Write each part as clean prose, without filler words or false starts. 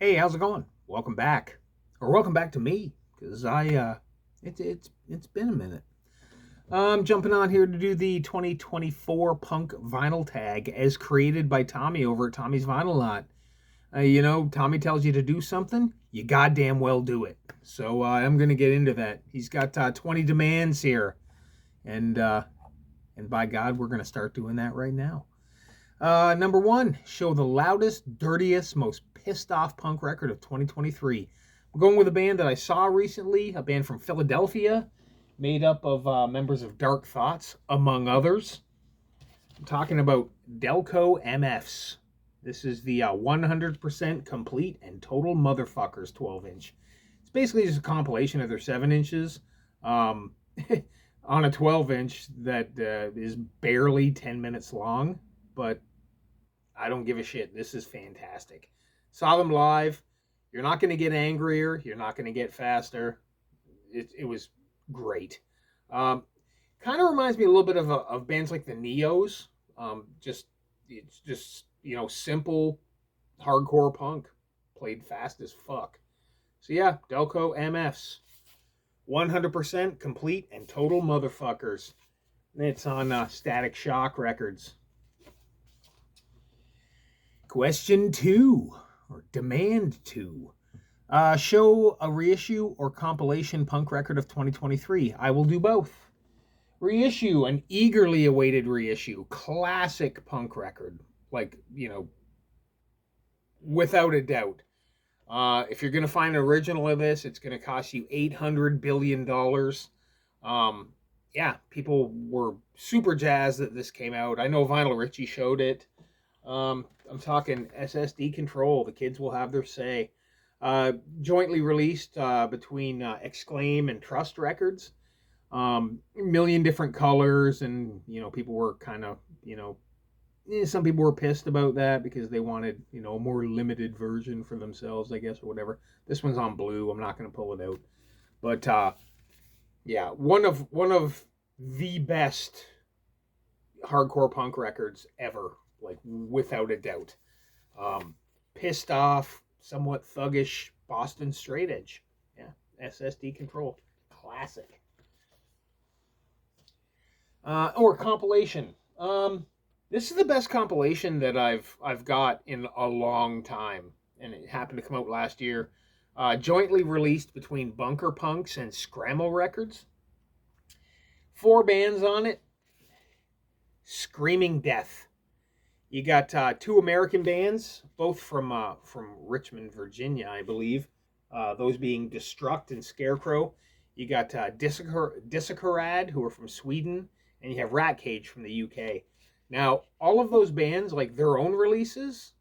Hey, how's it going? Welcome back, or welcome back to me, because it's been a minute. I'm jumping on here to do the 2024 Punk Vinyl Tag as created by Tommy over at Tommy's Vinylnaut. Tommy tells you to do something, you goddamn well do it. So I'm gonna get into that. He's got 20 demands here, and by God, we're gonna start doing that right now. Number one, show the loudest, dirtiest, most pissed off punk record of 2023. I'm going with a band that I saw recently, a band from Philadelphia, made up of members of Dark Thoughts, among others. I'm talking about Delco MFS. This is the 100% complete and total motherfuckers 12-inch. It's basically just a compilation of their 7 inches on a 12-inch that is barely 10 minutes long, but I don't give a shit. This is fantastic. Saw them live. You're not going to get angrier. You're not going to get faster. It was great. Kind of reminds me a little bit of bands like the Neos. It's just simple hardcore punk played fast as fuck. So yeah, Delco MFs, 100% complete and total motherfuckers. And it's on Static Shock Records. Question 2, or demand 2. Show a reissue or compilation punk record of 2023. I will do both. Reissue, an eagerly awaited reissue. Classic punk record. Without a doubt. If you're going to find an original of this, it's going to cost you $800 billion. People were super jazzed that this came out. I know Vinyl Richie showed it. I'm talking SSD Control. The kids will have their say. Jointly released between Exclaim and Trust Records. A million different colors, and people were kind of some people were pissed about that because they wanted a more limited version for themselves, I guess, or whatever. This one's on blue. I'm not going to pull it out, but one of the best hardcore punk records ever. Without a doubt. Pissed off, somewhat thuggish Boston straight edge. Yeah, SSD Control. Classic. Or compilation. This is the best compilation that I've got in a long time, and it happened to come out last year. Jointly released between Bunker Punks and Scramble Records. 4 bands on it. Screaming Death. You got 2 American bands, both from Richmond, Virginia, I believe. Those being Destruct and Scarecrow. You got Disclose, who are from Sweden, and you have Rat Cage from the UK. Now, all of those bands, their own releases,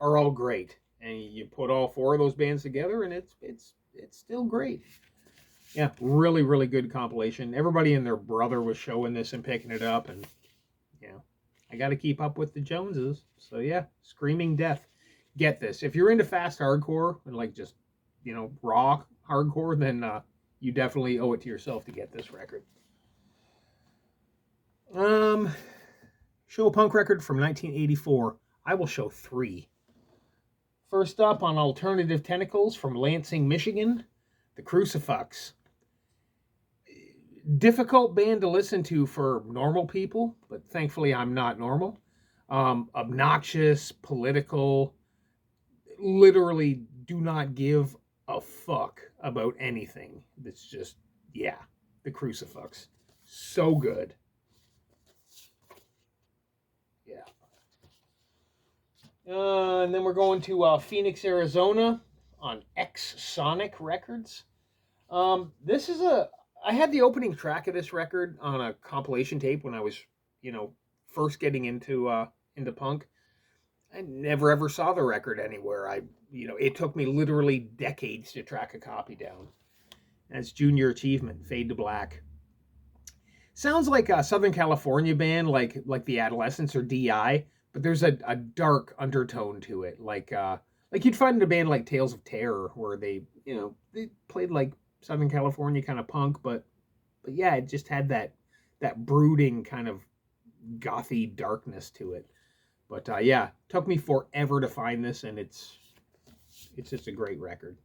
are all great, and you put all 4 of those bands together, and it's still great. Yeah, really, really good compilation. Everybody and their brother was showing this and picking it up, and I got to keep up with the Joneses. So yeah, Screaming Death. Get this. If you're into fast hardcore and just, raw hardcore, then you definitely owe it to yourself to get this record. Show a punk record from 1984. I will show 3. First up, on Alternative Tentacles from Lansing, Michigan, the Crucifux. Difficult band to listen to for normal people, but thankfully I'm not normal. Obnoxious, political, literally do not give a fuck about anything. It's just, the Crucifix. So good. Yeah. And then we're going to Phoenix, Arizona on X Sonic Records. This is I had the opening track of this record on a compilation tape when I was, first getting into punk. I never ever saw the record anywhere. It took me literally decades to track a copy down. That's Junior Achievement, Fade to Black. Sounds like a Southern California band, like the Adolescents or DI, but there's a dark undertone to it, like you'd find in a band like Tales of Terror, where they played like Southern California kind of punk, but yeah, it just had that brooding kind of gothy darkness to it. But took me forever to find this, and it's It's just a great record.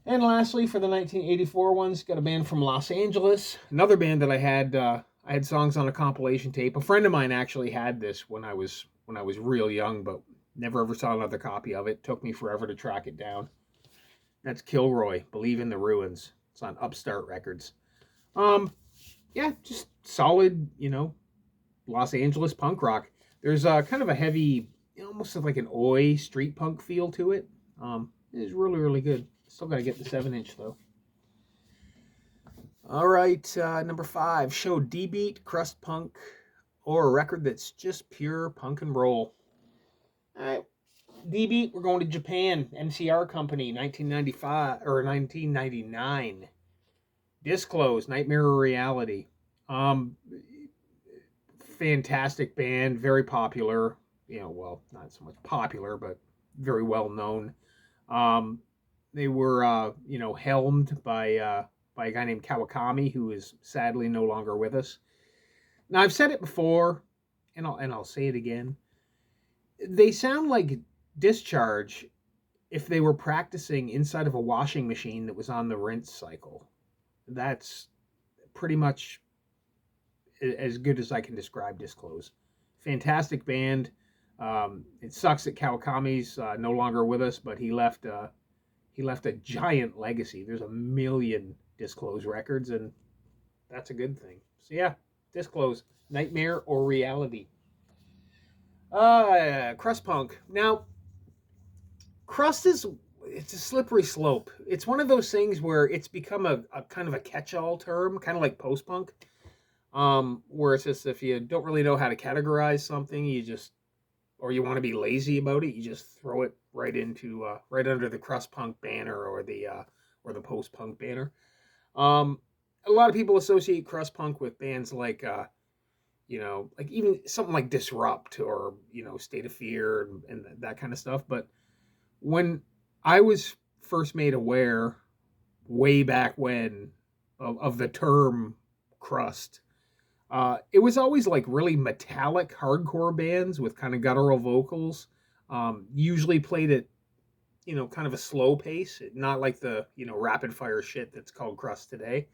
And lastly, for the 1984 ones, got a band from Los Angeles. Another band that I had songs on a compilation tape. A friend of mine actually had this when I was real young, but never ever saw another copy of it. Took me forever to track it down. That's Killroy, Believe in the Ruins. It's on Upstart Records. Yeah, just solid, Los Angeles punk rock. There's kind of a heavy, almost like an oi street punk feel to it. It's really, really good. Still got to get the 7-inch, though. All right, number 5. Show D-Beat, crust punk, or a record that's just pure punk and roll. All right, D-Beat, we're going to Japan. MCR Company, 1995, or 1999. Disclose, Nightmare or Reality. Fantastic band, very popular. Well, not so much popular, but very well known. They were, helmed by a guy named Kawakami, who is sadly no longer with us. Now, I've said it before, and I'll say it again. They sound like Discharge if they were practicing inside of a washing machine that was on the rinse cycle. That's pretty much as good as I can describe Disclose. Fantastic band. It sucks that Kawakami's no longer with us, but he left a giant legacy. There's a million Disclose records, and that's a good thing. So yeah, Disclose, Nightmare or Reality. Crust punk. Now, crust it's a slippery slope. It's one of those things where it's become a kind of a catch-all term, kind of like post-punk, where it's just if you don't really know how to categorize something, or you want to be lazy about it, you just throw it right into right under the crust punk banner or the post-punk banner. A lot of people associate crust punk with bands like like even something like Disrupt or State of Fear and that kind of stuff. But when I was first made aware, way back when, of the term crust, it was always like really metallic hardcore bands with kind of guttural vocals, usually played at kind of a slow pace, not like the rapid fire shit that's called crust today.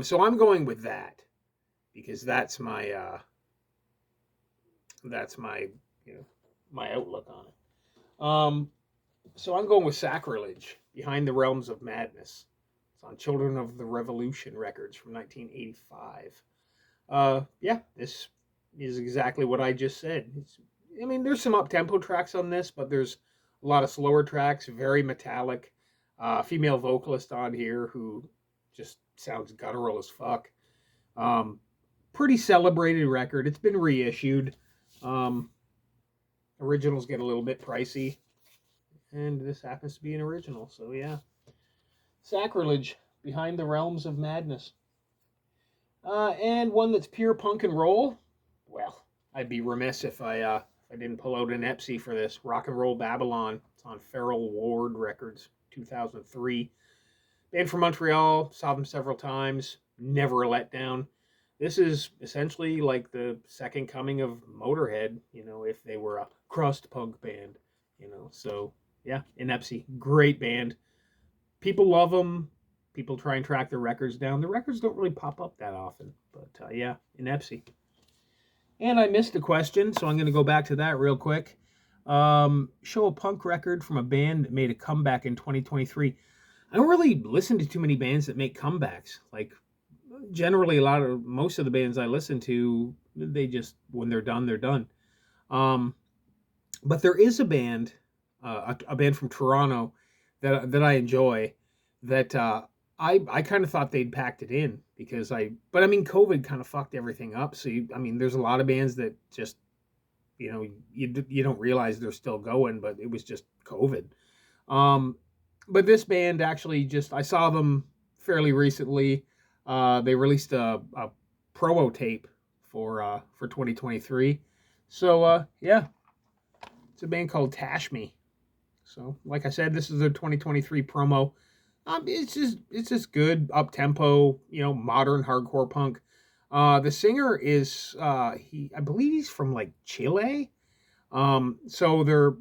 So I'm going with that because that's my my outlook on it. So I'm going with Sacrilege, Behind the Realms of Madness. It's on Children of the Revolution Records from 1985. Yeah, this is exactly what I just said. There's some up-tempo tracks on this, but there's a lot of slower tracks, very metallic. Female vocalist on here who just sounds guttural as fuck. Pretty celebrated record. It's been reissued. Originals get a little bit pricey, and this happens to be an original, so yeah. Sacrilege, Behind the Realms of Madness. And one that's pure punk and roll. Well, I'd be remiss if I didn't pull out an Inepsy for this. Rock and Roll Babylon. It's on Feral Ward Records, 2003. Band from Montreal. Saw them several times. Never a letdown. This is essentially like the second coming of Motorhead, if they were a crust punk band, So, yeah, Inepsy. Great band. People love them. People try and track their records down. The records don't really pop up that often. But, yeah, Inepsy. And I missed a question, so I'm going to go back to that real quick. Show a punk record from a band that made a comeback in 2023. I don't really listen to too many bands that make comebacks. Like, generally, most of the bands I listen to, they just, when they're done, they're done. But there is a band, a band from Toronto that I enjoy that I kind of thought they'd packed it in because COVID kind of fucked everything up. So, there's a lot of bands that just, you don't realize they're still going, but it was just COVID. But this band actually I saw them fairly recently. They released a promo tape for 2023. So, yeah, it's a band called Tash Me. So, like I said, this is their 2023 promo. It's just good up-tempo, modern hardcore punk. The singer is I believe he's from like Chile. So they're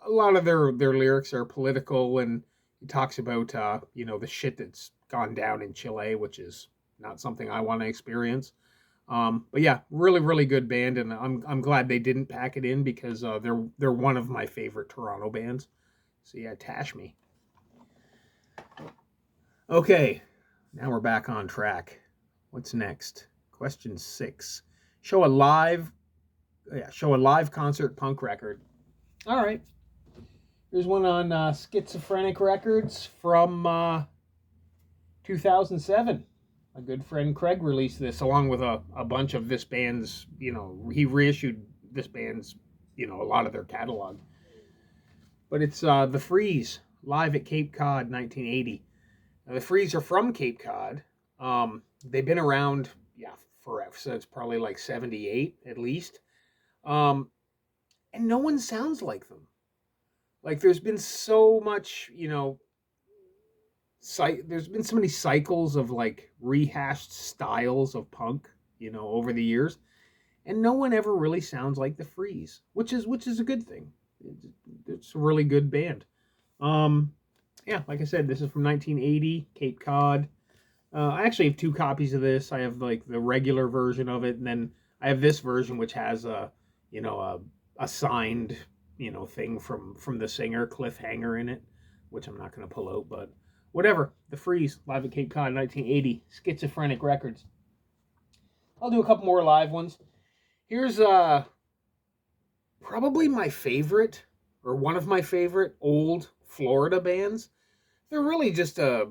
a lot of their lyrics are political, and he talks about the shit that's gone down in Chile, which is not something I want to experience. But yeah, really really good band, and I'm glad they didn't pack it in because they're one of my favorite Toronto bands. So yeah, Tash Me. Okay, now we're back on track. What's next? Question 6. Show a live concert punk record. All right. There's one on Schizophrenic Records from 2007. My good friend Craig released this along with a bunch of this band's, he reissued this band's, a lot of their catalog. But it's The Freeze, live at Cape Cod, 1980. Now, the Freeze are from Cape Cod. They've been around, forever. So it's probably like 78 at least. And no one sounds like them. Like there's been so much, there's been so many cycles of like rehashed styles of punk, over the years, and no one ever really sounds like the Freeze, which is a good thing. It's a really good band. Like I said, this is from 1980, Cape Cod. I actually have 2 copies of this. I have like the regular version of it, and then I have this version which has a signed thing from the singer Cliffhanger in it, which I'm not going to pull out, but whatever. The Freeze, live at Cape Cod, 1980, Schizophrenic Records. I'll do a couple more live ones. Here's probably my favorite, or one of my favorite old Florida bands. They're really just a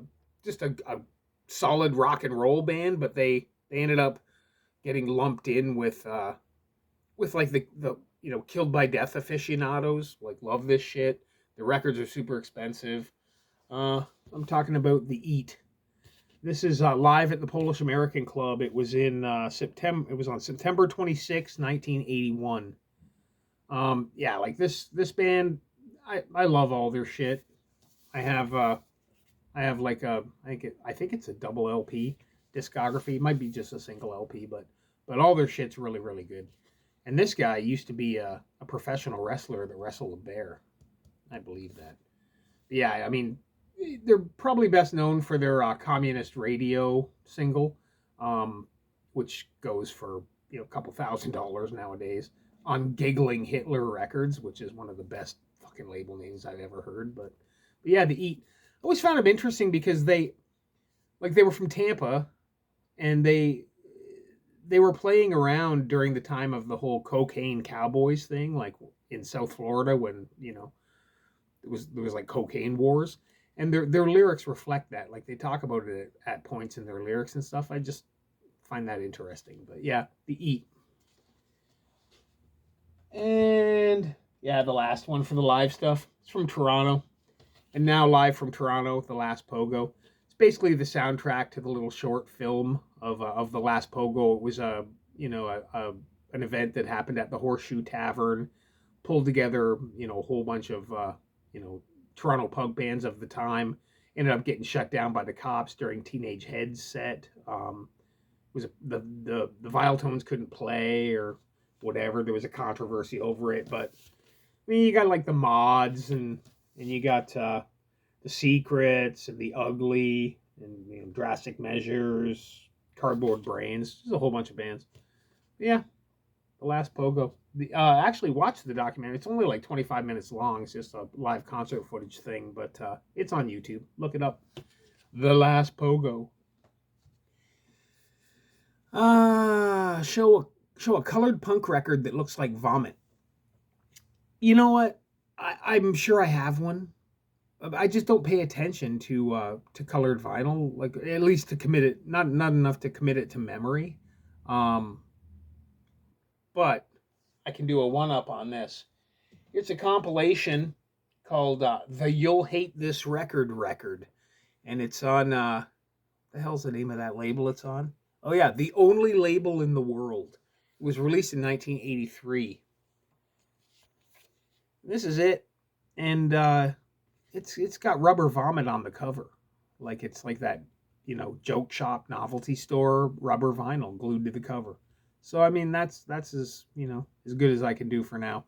solid rock and roll band, but they ended up getting lumped in with like the Killed by Death aficionados, like love this shit. The records are super expensive. I'm talking about The Eat. This is live at the Polish American Club. It was in September. It was on September 26, 1981. Like this band, I love all their shit. I have like I think it's a double LP discography. It might be just a single LP, but all their shit's really really good. And this guy used to be a professional wrestler that wrestled a bear. I believe that. But yeah, I mean, they're probably best known for their Communist Radio single, which goes for a couple $1,000s nowadays on Giggling Hitler Records, which is one of the best fucking label names I've ever heard. But yeah, The Eat. I always found them interesting because they were from Tampa, and they were playing around during the time of the whole cocaine cowboys thing, like in South Florida when there was like cocaine wars, and their lyrics reflect that. Like they talk about it at points in their lyrics and stuff. I just find that interesting. But yeah, The Eat. And yeah, the last one for the live stuff. It's from Toronto, and now live from Toronto, the Last Pogo. It's basically the soundtrack to the little short film of the Last Pogo. It was an event that happened at the Horseshoe Tavern, pulled together a whole bunch of Toronto punk bands of the time. Ended up getting shut down by the cops during Teenage Head's set. Was the Viletones couldn't play or whatever. There was a controversy over it, but I mean, you got like the Mods and you got the Secrets and the Ugly and Drastic Measures, Cardboard Brains. There's a whole bunch of bands. But yeah, the Last Pogo. Actually watched the documentary. It's only like 25 minutes long. It's just a live concert footage thing, but it's on YouTube. Look it up. The Last Pogo. Show a colored punk record that looks like vomit. You know what? I'm sure I have one. I just don't pay attention to colored vinyl, like at least to commit it. Not enough to commit it to memory. But I can do a one-up on this. It's a compilation called the You'll Hate This Record. And it's on, the hell's the name of that label it's on? Oh yeah, the only label in the world. It was released in 1983. This is it. And it's got rubber vomit on the cover. Like it's like that, joke shop novelty store rubber vinyl glued to the cover. So I mean that's as as good as I can do for now.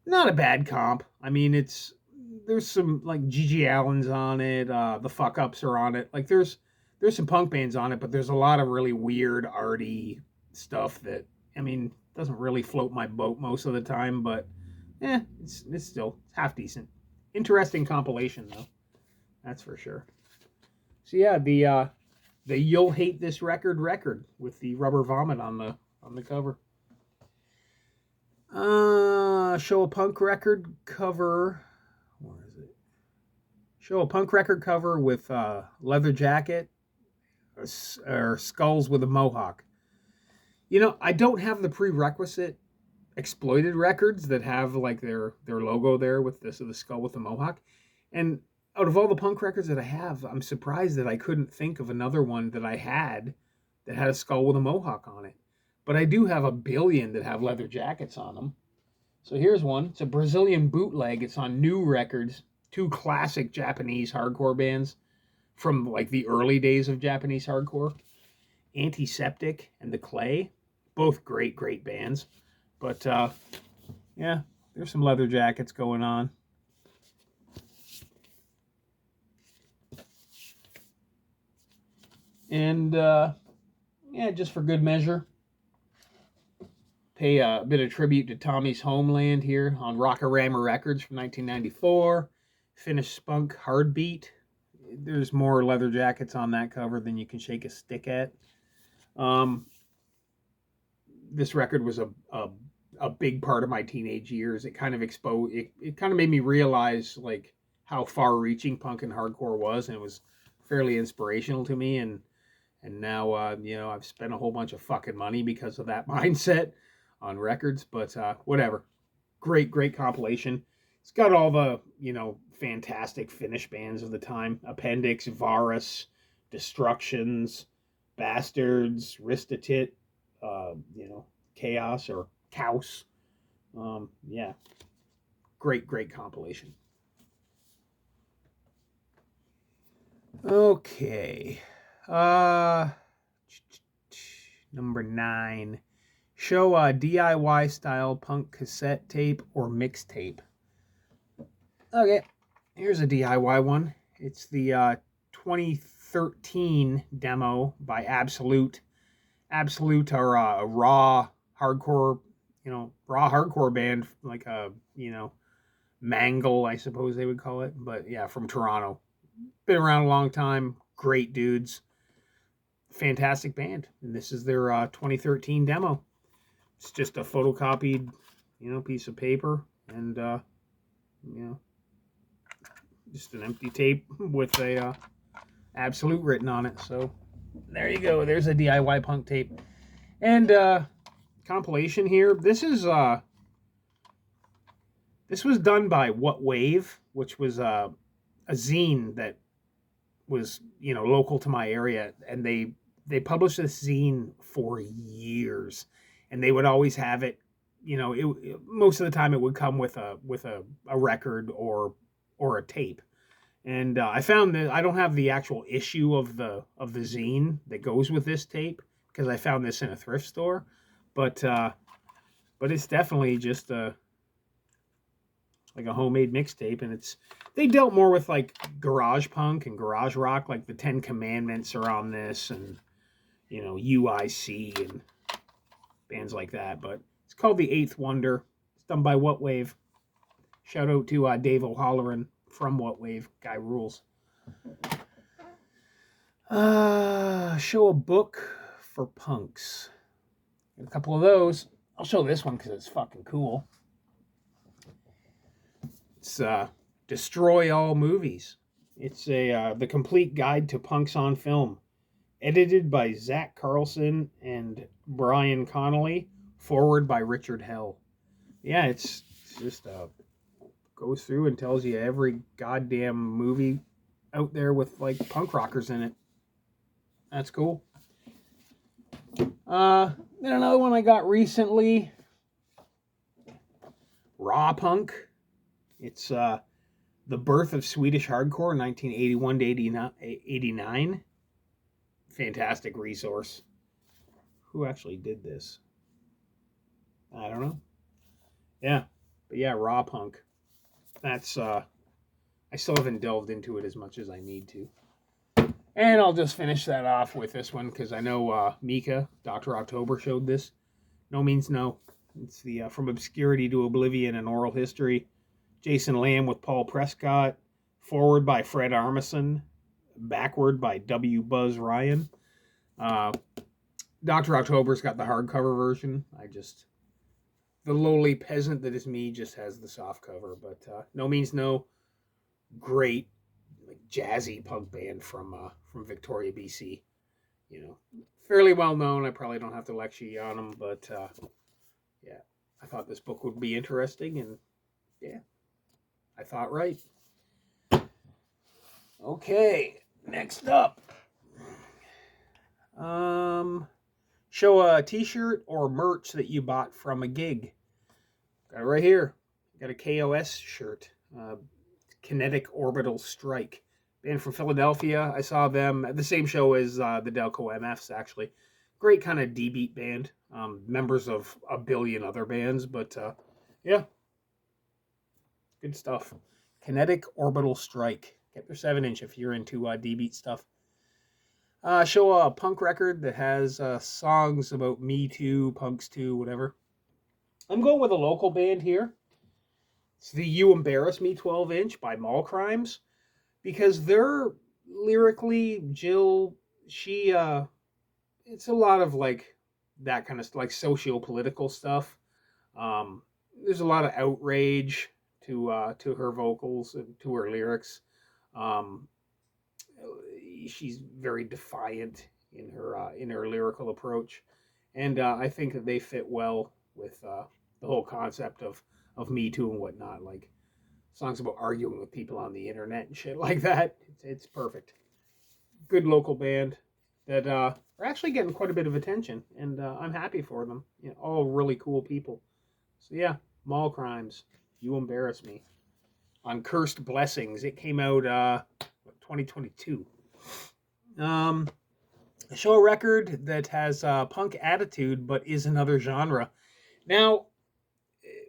Not a bad comp. I mean, there's some like GG Allen's on it. The Fuck Ups are on it. Like there's some punk bands on it, but there's a lot of really weird arty stuff that, I mean, doesn't really float my boat most of the time. But it's still half decent. Interesting compilation though. That's for sure. So yeah, the You'll Hate This record with the rubber vomit on the cover. Show a punk record cover. Where is it? Show a punk record cover with leather jacket or skulls with a mohawk. You know, I don't have the prerequisite exploited records that have like their logo there with this of the skull with the mohawk. And out of all the punk records that I have, I'm surprised that I couldn't think of another one that I had that had a skull with a mohawk on it. But I do have a billion that have leather jackets on them. So here's one. It's a Brazilian bootleg. It's on New Records. Two classic Japanese hardcore bands from like the early days of Japanese hardcore. Anti-Septic and The Clay. Both great bands. But yeah, there's some leather jackets going on. And yeah, just for good measure, pay a bit of tribute to Tommy's Homeland here on Rockorama Records from 1994. Finnish Spunk Heartbeat. There's more leather jackets on that cover than you can shake a stick at. This record was a big part of my teenage years. It kind of it kind of made me realize like how far-reaching punk and hardcore was, and it was fairly inspirational to me. And now you know, I've spent a whole bunch of fucking money because of that mindset on records, but whatever. Great compilation. It's got all the, you know, fantastic Finnish bands of the time: Appendix, Varus, Destructions, Bastards, Ristatit, you know, Chaos or Kaus. Yeah, great compilation. Okay. Number 9. Show a DIY style punk cassette tape or mixtape. Okay, here's a DIY one. It's the 2013 demo by Absolut. Absolut are a raw hardcore, raw hardcore band, like a, Mvll, I suppose they would call it. But yeah, from Toronto. Been around a long time. Great dudes. Fantastic band. And this is their 2013 demo. It's just a photocopied, piece of paper and, just an empty tape with a Absolut written on it. So there you go. There's a DIY punk tape. And compilation here. This was done by What Wave, which was a zine that was, local to my area, and they published this zine for years, and they would always have it, most of the time it would come with a record or a tape. And I found that I don't have the actual issue of the zine that goes with this tape, because I found this in a thrift store, but it's definitely just like a homemade mixtape, and they dealt more with like garage punk and garage rock, like the 10 Commandments are on this, and UIC and bands like that. But it's called The Eighth Wonder. It's done by What Wave. Shout out to Dave O'Halloran from What Wave. Guy rules. Show a book for punks. Got a couple of those. I'll show this one because it's fucking cool. It's Destroy All Movies. It's the complete guide to punks on film. Edited by Zach Carlson and Brian Connolly. Forward by Richard Hell. Yeah, it's just goes through and tells you every goddamn movie out there with like punk rockers in it. That's cool. Then another one I got recently. Raw Punk. It's the birth of Swedish hardcore, 1981 to 89. Fantastic resource. Who actually did this? I don't know. Yeah, But yeah, raw punk. That's I still haven't delved into it as much as I need to. And I'll just finish that off with this one because I know Mika, Dr. October, showed this. No Means No. It's the From Obscurity to Oblivion, an Oral History. Jason Lamb with Paul Prescott. Forward by Fred Armisen. Backward by W. Buzz Ryan. Dr. October's got the hardcover version. The lowly peasant that is me just has the soft cover. But No Means No, great, like, jazzy punk band from Victoria, BC. You know, fairly well known. I probably don't have to lecture you on them, but yeah, I thought this book would be interesting, and yeah, I thought right. Okay, next up. Show a t-shirt or merch that you bought from a gig. Got it right here. Got a KOS shirt. Kinetic Orbital Strike. Band from Philadelphia. I saw them at the same show as the Delco MFS, actually. Great kind of D-beat band. Members of a billion other bands, but yeah. Good stuff. Kinetic Orbital Strike. Get their 7-inch if you're into D-beat stuff. Show a punk record that has songs about Me Too, Punks Too, whatever. I'm going with a local band here. It's the You Embarrass Me 12-inch by Mul Crimes. Because they're lyrically, Jill, she, it's a lot of like that kind of like socio-political stuff. There's a lot of outrage to her vocals and to her lyrics. She's very defiant in her lyrical approach, and I think that they fit well with the whole concept of Me Too and whatnot. Like songs about arguing with people on the internet and shit like that. It's perfect. Good local band that are actually getting quite a bit of attention, and I'm happy for them. You know, all really cool people. So yeah, Mul Crimes, You Embarrass Me, on Cursed Blessings. It came out 2022. Show a record that has punk attitude but is another genre. Now,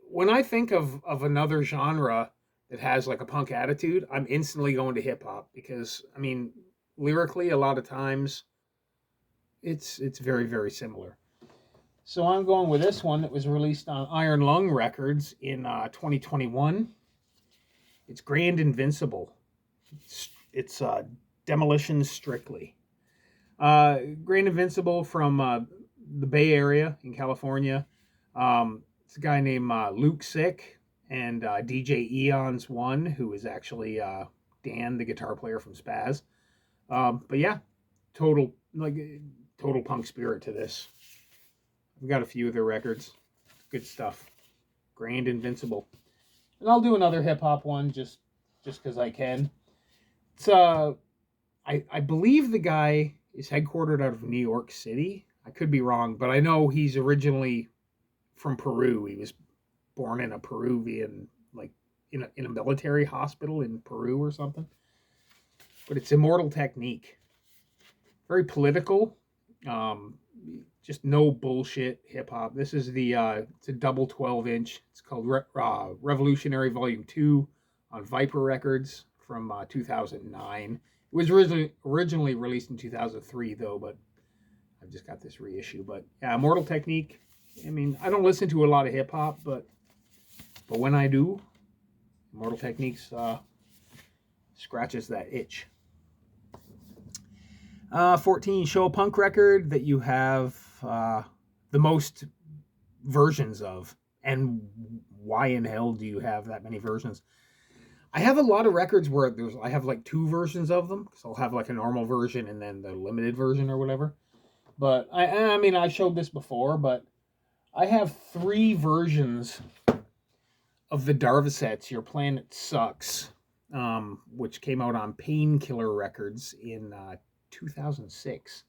when I think of another genre that has like a punk attitude, I'm instantly going to hip hop because, I mean, lyrically, a lot of times it's very, very similar. So I'm going with this one that was released on Iron Lung Records in 2021. It's Grand Invincible. It's Demolition Strictly. Grand Invincible from the Bay Area in California. It's a guy named Luke Sick and DJ Eons One, who is actually Dan, the guitar player from Spaz. But yeah, total punk spirit to this. I've got a few of their records. Good stuff. Grand Invincible. And I'll do another hip hop one just because I can. It's I believe the guy is headquartered out of New York City. I could be wrong, but I know he's originally from Peru. He was born in a Peruvian, like in a military hospital in Peru or something. But it's Immortal Technique. Very political. Just no bullshit hip hop. This is it's a double 12-inch. It's called Revolutionary Volume 2 on Viper Records from 2009. It was originally released in 2003 though, but I've just got this reissue. But yeah, Immortal Technique. I mean, I don't listen to a lot of hip hop, but when I do, Immortal Techniques scratches that itch. 14, show a punk record that you have the most versions of, and why in hell do you have that many versions? I have a lot of records where I have like 2 versions of them, so I'll have like a normal version and then the limited version or whatever. But I mean, I showed this before, but I have 3 versions of the Darvasets, Your Planet Sucks, which came out on Painkiller Records in 2006.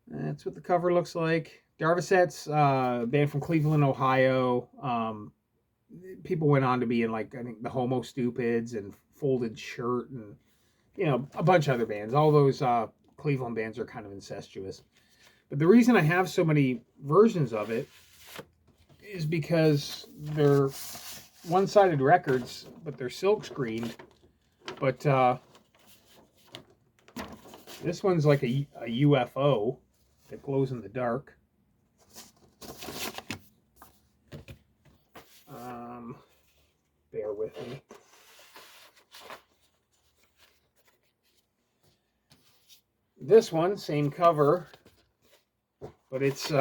That's what the cover looks like. Darvasets, band from Cleveland, Ohio. People went on to be in, like, I think the Homo Stupids and Folded Shirt and, you know, a bunch of other bands. All those Cleveland bands are kind of incestuous. But the reason I have so many versions of it is because they're one-sided records, but they're silk screened. But this one's like a UFO that glows in the dark. Bear with me. This one, same cover, but it's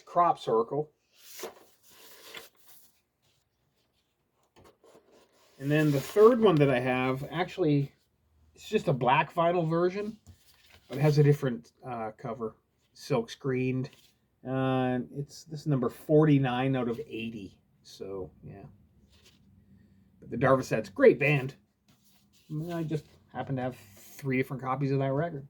crop circle. And then the third one that I have, actually, it's just a black vinyl version, but it has a different cover, silk screened. This is number 49 out of 80. So yeah, but the Embvrrvss, great band. I just happen to have 3 different copies of that record.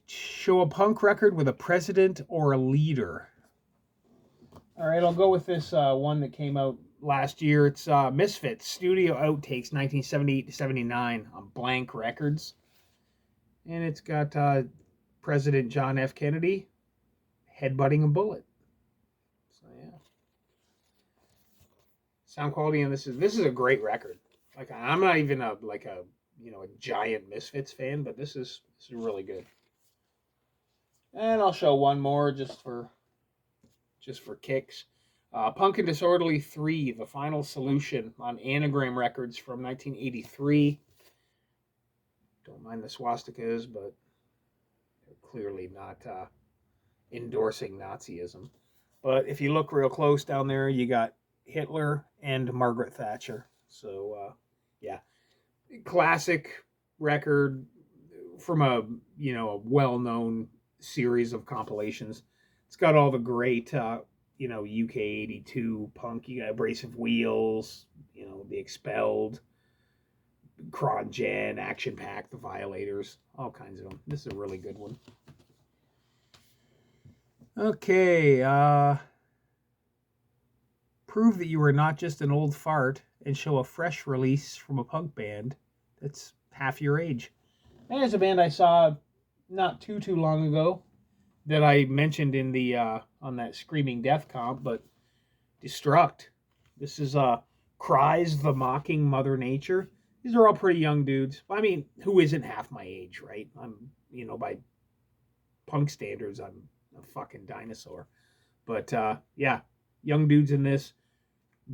Show a punk record with a president or a leader. All right, I'll go with this one that came out last year. It's Misfits Studio Outtakes 1978 to 79 on Blank Records. And it's got President John F. Kennedy headbutting a bullet. So yeah. Sound quality on this is a great record. Like, I'm not even a giant Misfits fan, but this is really good. And I'll show one more just for kicks. Punk and Disorderly 3, The Final Solution on Anagram Records from 1983. Don't mind the swastikas, but they're clearly not endorsing Nazism. But if you look real close down there, you got Hitler and Margaret Thatcher. So, yeah. Classic record from a well-known series of compilations. It's got all the great, UK 82 punk. You got Abrasive Wheels, The Expelled, Cron Gen, Action Pack, The Violators, all kinds of them. This is a really good one. Okay, prove that you are not just an old fart and show a fresh release from a punk band that's half your age. And there's a band I saw not too long ago that I mentioned in the on that Screaming Death comp, but Destruct. This is Cries the Mocking Mother Nature. These are all pretty young dudes. I mean, who isn't half my age, right? I'm, by punk standards, I'm a fucking dinosaur. But yeah, young dudes in this.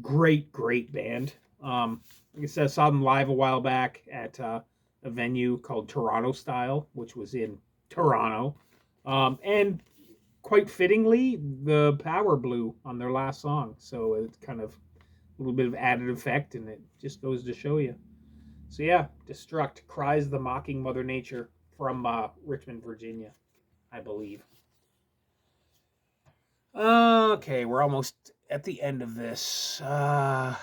Great band. Like I said, I saw them live a while back at a venue called Toronto Style, which was in Toronto. And quite fittingly, the power blew on their last song. So it's kind of a little bit of added effect, and it just goes to show you. So yeah, Destruct, Cries the Mocking Mother Nature from Richmond, Virginia, I believe. Okay, we're almost at the end of this. The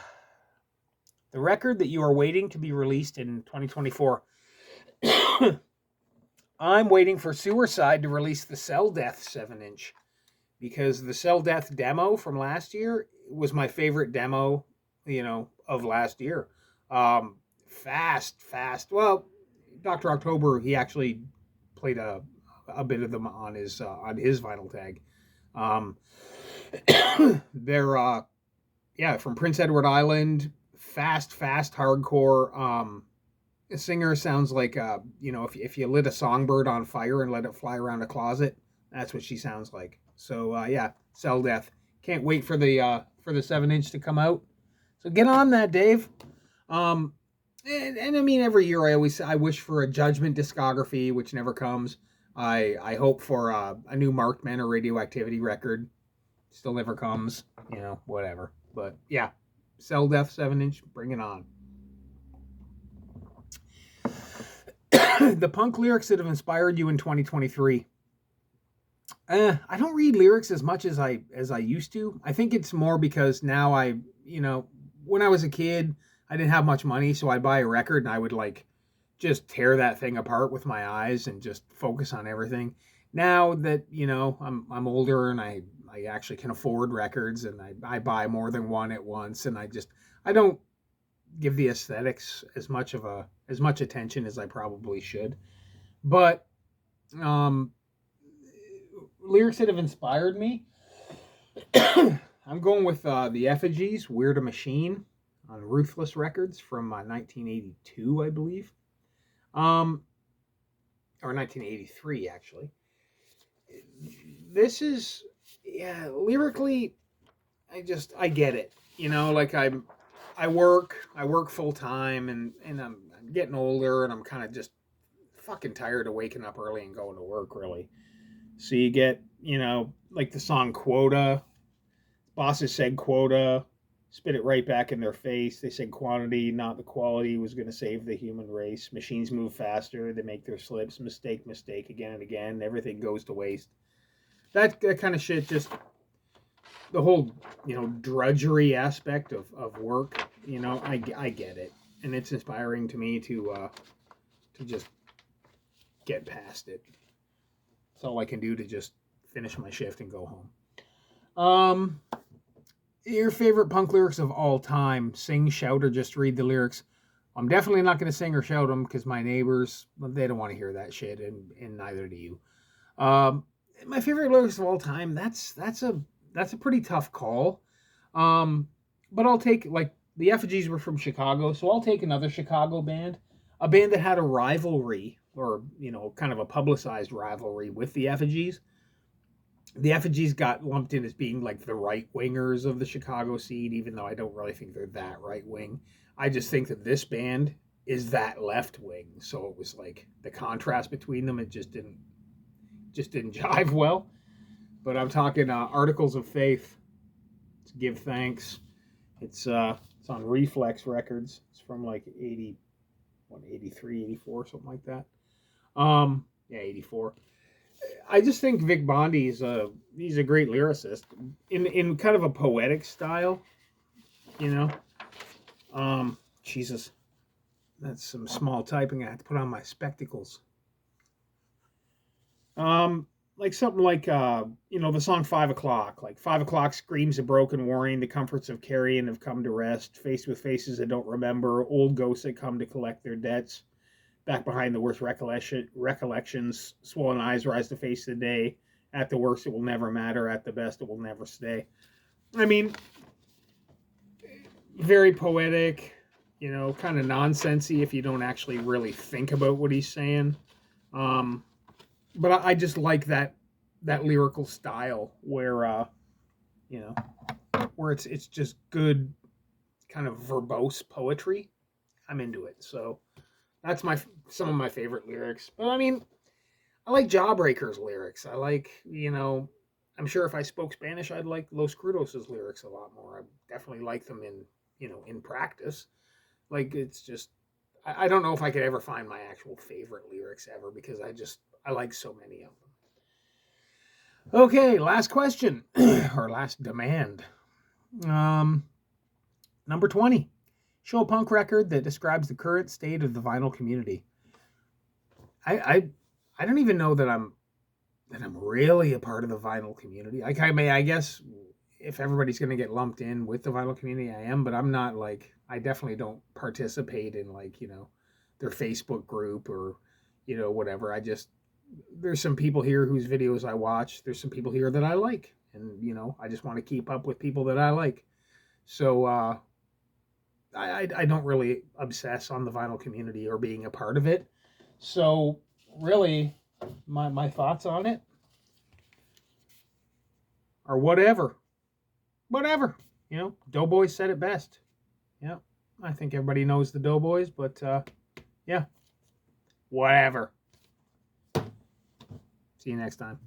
record that you are waiting to be released in 2024. I'm waiting for Suicide to release the Cell Death 7-inch, because the Cell Death demo from last year was my favorite demo, of last year. Fast. Well, Dr. October, he actually played a bit of them on his vinyl tag. They're from Prince Edward Island. Fast hardcore. The singer sounds like if you lit a songbird on fire and let it fly around a closet, that's what she sounds like. So yeah, Cell Death. Can't wait for the 7-inch to come out. So get on that, Dave. And I mean, every year I wish for a Judgment discography, which never comes. I hope for a new Marked Man or Radioactivity record. Still never comes. Whatever. But yeah, Cell Death 7-inch, bring it on. The punk lyrics that have inspired you in 2023. I don't read lyrics as much as I used to. I think it's more because now when I was a kid, I didn't have much money, so I'd buy a record and I would just tear that thing apart with my eyes and just focus on everything. Now that I'm older and I actually can afford records, and I buy more than one at once, and I don't give the aesthetics as much attention as I probably should. But Lyrics that have inspired me. I'm going with the Effigies, Weird a Machine, on Ruthless Records from 1982, I believe. Or 1983, actually. This is, yeah, lyrically, I get it. You know, like I work full time, and I'm getting older, and I'm kind of just fucking tired of waking up early and going to work, really. So you get, you know, like the song Quota. Bosses said quota, spit it right back in their face. They said quantity, not the quality, was going to save the human race. Machines move faster. They make their slips. Mistake, mistake, again and again. Everything goes to waste. That kind of shit, just the whole, you know, drudgery aspect of work, you know, I get it. And it's inspiring to me to just get past it. That's all I can do to just finish my shift and go home. Your favorite punk lyrics of all time. Sing, shout, or just read the lyrics. I'm definitely not going to sing or shout them because my neighbors, they don't want to hear that shit, and neither do you. My favorite lyrics of all time, that's a pretty tough call. But I'll take, like, the Effigies were from Chicago, so I'll take another Chicago band. A band that had a rivalry, or, you know, kind of a publicized rivalry with the Effigies. The Effigies got lumped in as being like the right wingers of the Chicago scene, even though I don't really think they're that right wing. I just think that this band is that left wing. So it was like the contrast between them, it just didn't jive well. But I'm talking Articles of Faith. It's Give Thanks. It's on Reflex Records. It's from like 83, 84, something like that. Yeah, 84. I just think Vic Bondi he's a great lyricist in kind of a poetic style, you know. Jesus, that's some small typing. I have to put on my spectacles. Like something like you know, the song 5 o'clock. Like 5 o'clock screams a broken warning. The comforts of carrion have come to rest. Faced with faces that don't remember. Old ghosts that come to collect their debts. Back behind the worst recollections, swollen eyes rise to face the day. At the worst, it will never matter. At the best, it will never stay. I mean, very poetic, you know, kind of nonsensy if you don't actually really think about what he's saying. But I just like that lyrical style where, you know, where it's just good, kind of verbose poetry. I'm into it. So that's some of my favorite lyrics. But I mean, I like Jawbreaker's lyrics. I like, you know, I'm sure if I spoke Spanish, I'd like Los Crudos' lyrics a lot more. I definitely like them in, you know, in practice. Like, it's just, I don't know if I could ever find my actual favorite lyrics ever because I like so many of them. Okay, last question, or last demand. Number 20. Show a punk record that describes the current state of the vinyl community. I don't even know that I'm really a part of the vinyl community. Like, I guess if everybody's going to get lumped in with the vinyl community, I am, but I'm not like, I definitely don't participate in, like, you know, their Facebook group or, you know, whatever. There's some people here whose videos I watch. There's some people here that I like, and, you know, I just want to keep up with people that I like. So, I don't really obsess on the vinyl community or being a part of it. So really, my thoughts on it are whatever. You know, Doughboys said it best. Yeah, I think everybody knows the Doughboys, but yeah, whatever. See you next time.